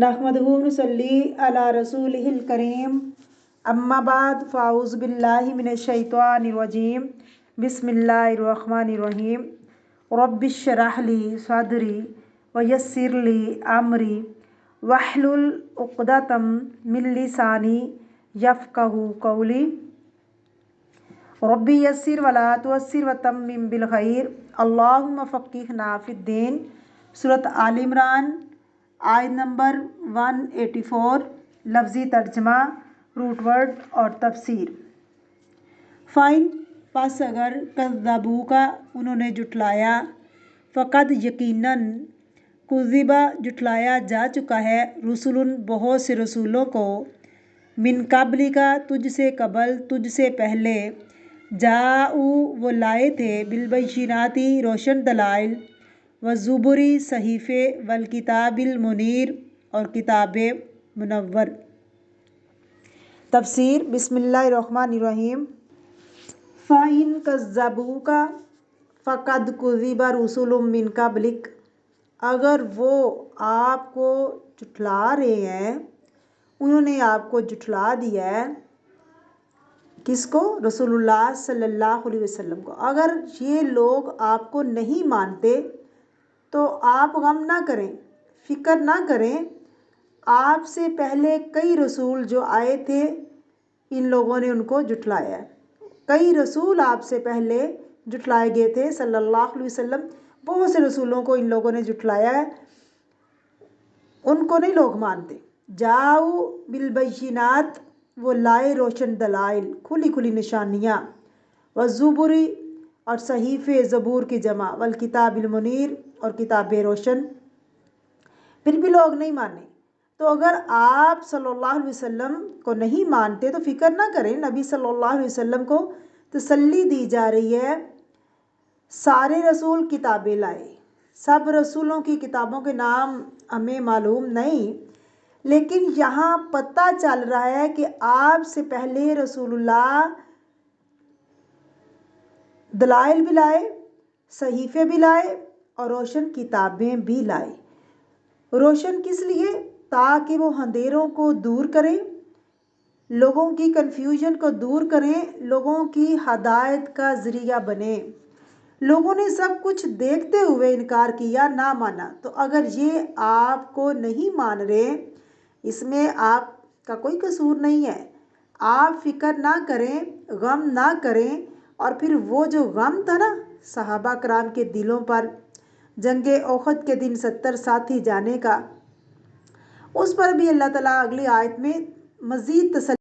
नहमदुहु व नसल्ली अला रसूलिहिल करीम अम्मा बाद फ़ाऊज़ु बिल्लाहि मिनश शैतानिर रजीम बिस्मिल्लाहिर रहमानिर रहीम रब्बिश्रह ली सदरी व यस्सिर ली अमरी वहलुल उक़दतम मिन लिसानी यफ़क़हू क़ौली रब्बी यस्सिर वला तुअस्सिर व तम्मिम बिल खैर अल्लाहुम्मा फ़क़्क़िहना फ़िद्दीन। सूरत आल इमरान आयत नंबर 184। लफ्ज़ी तर्जमा, रूट वर्ड और तफसीर। फ़ाइन पस अगर कज़्ज़बू का उन्होंने जुटलाया, फ़क़द यकीनन कुज़िबा जुटलाया जा चुका है, रुसुलुन बहुत से रसूलों को, मिन क़ब्ली का तुझसे कबल तुझसे पहले, जाऊ वो लाए थे, बिलबय्यिनाति रोशन दलाइल, व ज़ुबुरी सहीफ़े, वल किताबिल मुनीर और किताब मुनव्वर। तफसीर बिस्मिल्लाहिर्रहमानिर्रहीम। फ़इन कज़्ज़बूका फ़क़द कुज़िबा रुसुलुम मिन क़ब्लिक, अगर वो आपको जुठला रहे हैं, उन्होंने आपको जुठला दिया है। किसको? रसूलुल्लाह सल्लल्लाहु अलैहि वसल्लम को। अगर ये लोग आपको नहीं मानते तो आप गम ना करें, फ़िक्र ना करें। आपसे पहले कई रसूल जो आए थे, इन लोगों ने उनको जुठलाया है। कई रसूल आपसे पहले जुठलाए गए थे सल्लल्लाहु अलैहि वसल्लम। बहुत से रसूलों को इन लोगों ने जुठलाया है, उनको नहीं लोग मानते। जाऊ बिलबय्यिनात, वो लाए रोशन दलाइल, खुली खुली निशानियाँ, व ज़ुबुरी और सहीफ़े ज़बूर की जमा, वल किताबिल मुनीर और किताब रोशन, फिर भी लोग नहीं माने। तो अगर आप सल्लल्लाहु अलैहि वसल्लम को नहीं मानते तो फ़िक्र ना करें। नबी सल्लल्लाहु अलैहि वसल्लम को तसल्ली दी जा रही है। सारे रसूल किताबें लाए, सब रसूलों की किताबों के नाम हमें मालूम नहीं, लेकिन यहाँ पता चल रहा है कि आपसे पहले रसूलुल्लाह दलाइल भी लाए, सहीफ़े भी लाए और रोशन किताबें भी लाए। रोशन किस लिए? ताकि वो अंधेरों को दूर करें, लोगों की कन्फ्यूजन को दूर करें, लोगों की हदायत का ज़रिया बने। लोगों ने सब कुछ देखते हुए इनकार किया, ना माना। तो अगर ये आपको नहीं मान रहे, इसमें आपका कोई कसूर नहीं है। आप फ़िक्र ना करें, गम ना करें। और फिर वो जो गम था ना सहाबा कराम के दिलों पर जंगे ओहद के दिन 70 साथी जाने का, उस पर भी अल्लाह ताला अगली आयत में मज़ीद तसल्ली